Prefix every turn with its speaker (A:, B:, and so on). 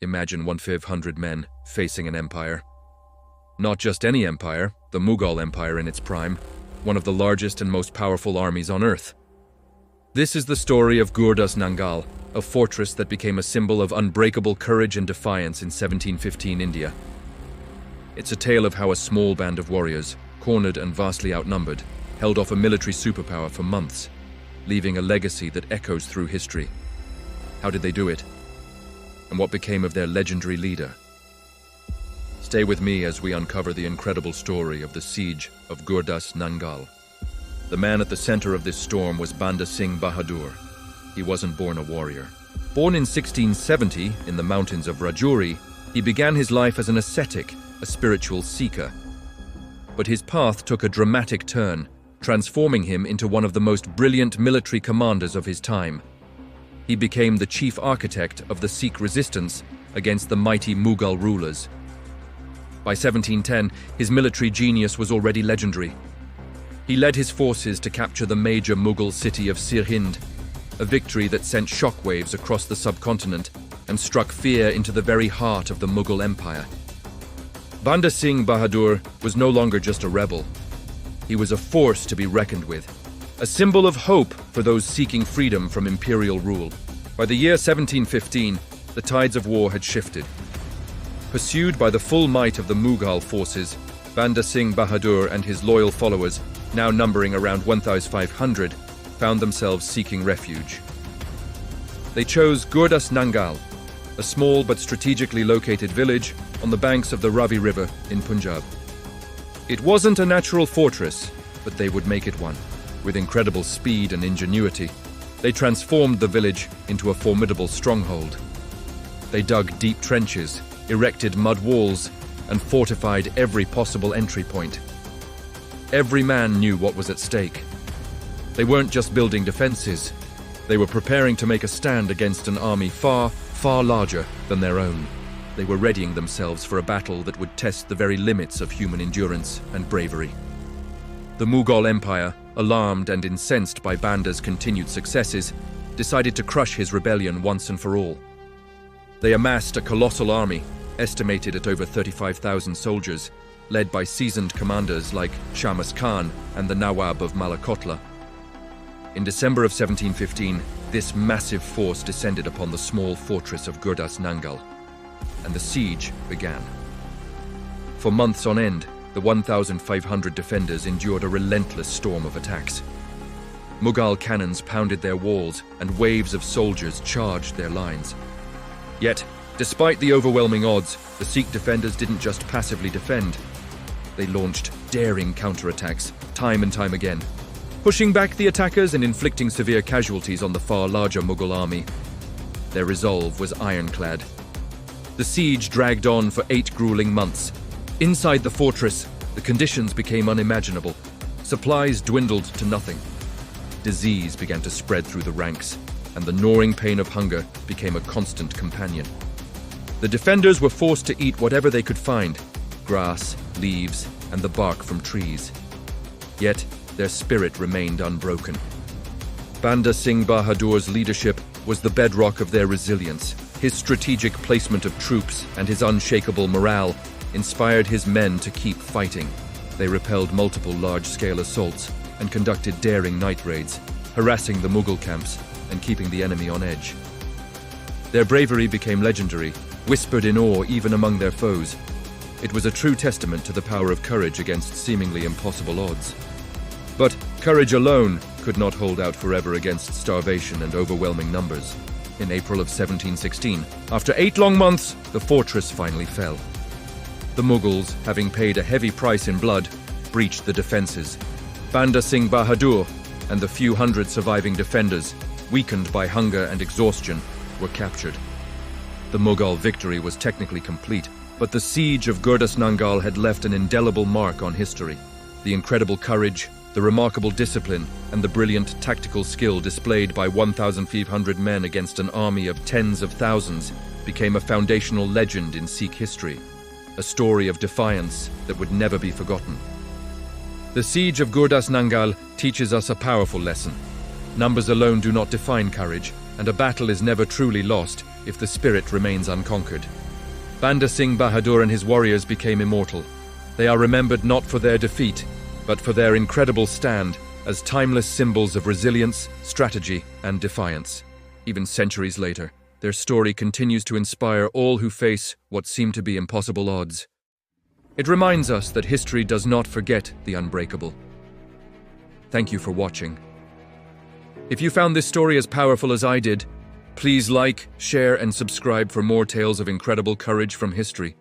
A: Imagine 1,500 men facing an empire. Not just any empire, the Mughal Empire in its prime, one of the largest and most powerful armies on earth. This is the story of Gurdas Nangal, a fortress that became a symbol of unbreakable courage and defiance in 1715 India. It's a tale of how a small band of warriors, cornered and vastly outnumbered, held off a military superpower for months, leaving a legacy that echoes through history. How did they do it? And what became of their legendary leader? Stay with me as we uncover the incredible story of the siege of Gurdas Nangal. The man at the center of this storm was Banda Singh Bahadur. He wasn't born a warrior. Born in 1670 in the mountains of Rajouri, he began his life as an ascetic, a spiritual seeker. But his path took a dramatic turn, transforming him into one of the most brilliant military commanders of his time. He became the chief architect of the Sikh resistance against the mighty Mughal rulers. By 1710, his military genius was already legendary. He led his forces to capture the major Mughal city of Sirhind, a victory that sent shockwaves across the subcontinent and struck fear into the very heart of the Mughal Empire. Banda Singh Bahadur was no longer just a rebel. He was a force to be reckoned with, a symbol of hope for those seeking freedom from imperial rule. By the year 1715, the tides of war had shifted. Pursued by the full might of the Mughal forces, Banda Singh Bahadur and his loyal followers, now numbering around 1,500, found themselves seeking refuge. They chose Gurdas Nangal, a small but strategically located village on the banks of the Ravi River in Punjab. It wasn't a natural fortress, but they would make it one. With incredible speed and ingenuity, they transformed the village into a formidable stronghold. They dug deep trenches, erected mud walls, and fortified every possible entry point. Every man knew what was at stake. They weren't just building defenses. They were preparing to make a stand against an army far, far larger than their own. They were readying themselves for a battle that would test the very limits of human endurance and bravery. The Mughal Empire, alarmed and incensed by Banda's continued successes, decided to crush his rebellion once and for all. They amassed a colossal army, estimated at over 35,000 soldiers, led by seasoned commanders like Shamas Khan and the Nawab of Malakotla. In December of 1715, this massive force descended upon the small fortress of Gurdas Nangal, and the siege began. For months on end, the 1,500 defenders endured a relentless storm of attacks. Mughal cannons pounded their walls, and waves of soldiers charged their lines. Yet, despite the overwhelming odds, the Sikh defenders didn't just passively defend. They launched daring counterattacks, time and time again, pushing back the attackers and inflicting severe casualties on the far larger Mughal army. Their resolve was ironclad. The siege dragged on for 8 grueling months. Inside the fortress, the conditions became unimaginable. Supplies dwindled to nothing. Disease began to spread through the ranks, and the gnawing pain of hunger became a constant companion. The defenders were forced to eat whatever they could find: grass, leaves, and the bark from trees. Yet, their spirit remained unbroken. Banda Singh Bahadur's leadership was the bedrock of their resilience. His strategic placement of troops and his unshakable morale inspired his men to keep fighting. They repelled multiple large-scale assaults and conducted daring night raids, harassing the Mughal camps and keeping the enemy on edge. Their bravery became legendary, whispered in awe even among their foes. It was a true testament to the power of courage against seemingly impossible odds. But courage alone could not hold out forever against starvation and overwhelming numbers. In April of 1716, after 8 long months, the fortress finally fell. The Mughals, having paid a heavy price in blood, breached the defenses. Banda Singh Bahadur and the few hundred surviving defenders, weakened by hunger and exhaustion, were captured. The Mughal victory was technically complete, but the siege of Gurdas Nangal had left an indelible mark on history. The incredible courage, the remarkable discipline, and the brilliant tactical skill displayed by 1,500 men against an army of tens of thousands became a foundational legend in Sikh history, a story of defiance that would never be forgotten. The siege of Gurdas Nangal teaches us a powerful lesson. Numbers alone do not define courage, and a battle is never truly lost if the spirit remains unconquered. Banda Singh Bahadur and his warriors became immortal. They are remembered not for their defeat, but for their incredible stand as timeless symbols of resilience, strategy, and defiance. Even centuries later, their story continues to inspire all who face what seem to be impossible odds. It reminds us that history does not forget the unbreakable. Thank you for watching. If you found this story as powerful as I did, please like, share, and subscribe for more tales of incredible courage from history.